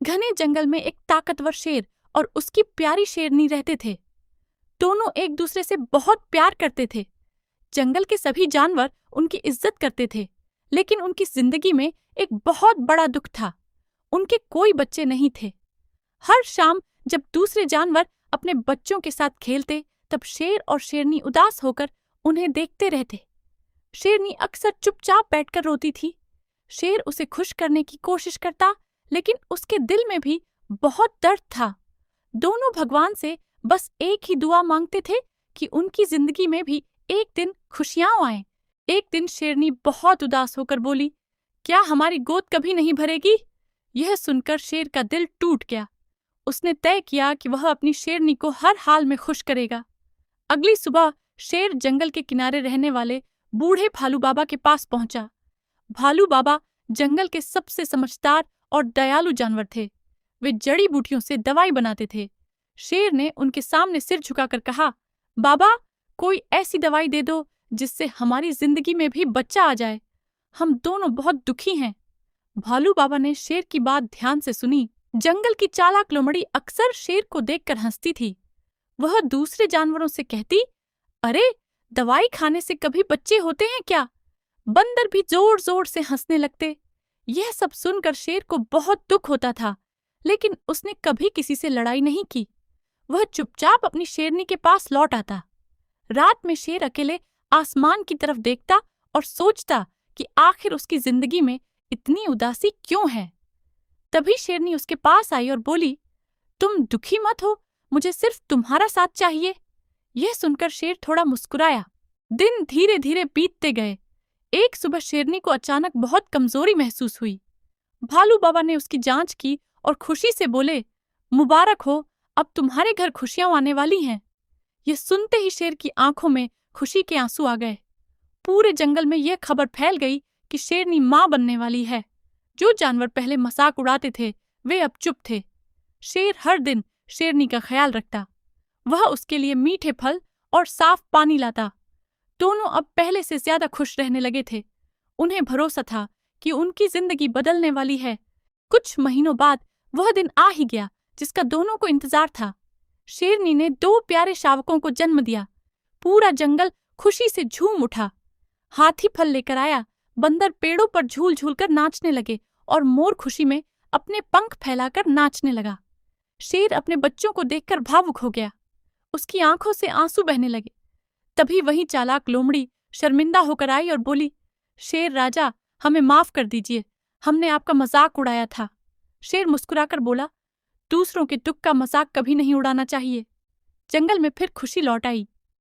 घने जंगल में एक ताकतवर शेर और उसकी प्यारी शेरनी रहते थे। दोनों एक दूसरे से बहुत प्यार करते थे। जंगल के सभी जानवर उनकी इज्जत करते थे, लेकिन उनकी जिंदगी में एक बहुत बड़ा दुख था। उनके कोई बच्चे नहीं थे। हर शाम जब दूसरे जानवर अपने बच्चों के साथ खेलते, तब शेर और शेरनी उदास होकर उन्हें देखते रहते। शेरनी अक्सर चुपचाप बैठकर रोती थी। शेर उसे खुश करने की कोशिश करता, लेकिन उसके दिल में भी बहुत दर्द था। दोनों भगवान से बस एक ही दुआ मांगते थे कि उनकी जिंदगी में भी एक दिन खुशियां आएं। एक दिन शेरनी बहुत उदास होकर बोली, क्या हमारी गोद कभी नहीं भरेगी? यह सुनकर शेर का दिल टूट गया। उसने तय किया कि वह अपनी शेरनी को हर हाल में खुश करेगा। अगली सुबह शेर जंगल के किनारे रहने वाले बूढ़े भालू बाबा के पास पहुंचा। भालू बाबा जंगल के सबसे समझदार और दयालु जानवर थे। वे जड़ी बूटियों से दवाई बनाते थे। शेर ने उनके सामने सिर झुकाकर कहा, बाबा, कोई ऐसी दवाई दे दो जिससे हमारी जिंदगी में भी बच्चा आ जाए। हम दोनों बहुत दुखी हैं। भालू बाबा ने शेर की बात ध्यान से सुनी। जंगल की चालाक लोमड़ी अक्सर शेर को देखकर हंसती थी। वह दूसरे जानवरों से कहती, अरे, दवाई खाने से कभी बच्चे होते हैं क्या? बंदर भी जोर जोर से हंसने लगते। यह सब सुनकर शेर को बहुत दुख होता था, लेकिन उसने कभी किसी से लड़ाई नहीं की। वह चुपचाप अपनी शेरनी के पास लौट आता। रात में शेर अकेले आसमान की तरफ देखता और सोचता कि आखिर उसकी जिंदगी में इतनी उदासी क्यों है। तभी शेरनी उसके पास आई और बोली, तुम दुखी मत हो, मुझे सिर्फ तुम्हारा साथ चाहिए। यह सुनकर शेर थोड़ा मुस्कुराया। दिन धीरे धीरे बीतते गए। एक सुबह शेरनी को अचानक बहुत कमजोरी महसूस हुई। भालू बाबा ने उसकी जांच की और खुशी से बोले, मुबारक हो, अब तुम्हारे घर खुशियां आने वाली हैं। यह सुनते ही शेर की आंखों में खुशी के आंसू आ गए। पूरे जंगल में यह खबर फैल गई कि शेरनी मां बनने वाली है। जो जानवर पहले मजाक उड़ाते थे, वे अब चुप थे। शेर हर दिन शेरनी का ख्याल रखता। वह उसके लिए मीठे फल और साफ पानी लाता। दोनों अब पहले से ज्यादा खुश रहने लगे थे। उन्हें भरोसा था कि उनकी जिंदगी बदलने वाली है। कुछ महीनों बाद वह दिन आ ही गया जिसका दोनों को इंतजार था। शेरनी ने 2 प्यारे शावकों को जन्म दिया। पूरा जंगल खुशी से झूम उठा। हाथी फल लेकर आया, बंदर पेड़ों पर झूल झूल कर नाचने लगे और मोर खुशी में अपने पंख फैलाकर नाचने लगा। शेर अपने बच्चों को देखकर भावुक हो गया। उसकी आंखों से आंसू बहने लगे। तभी वही चालाक लोमड़ी शर्मिंदा होकर आई और बोली, शेर राजा, हमें माफ कर दीजिए, हमने आपका मजाक उड़ाया था। शेर मुस्कुराकर बोला, दूसरों के दुख का मजाक कभी नहीं उड़ाना चाहिए। जंगल में फिर खुशी लौट आई।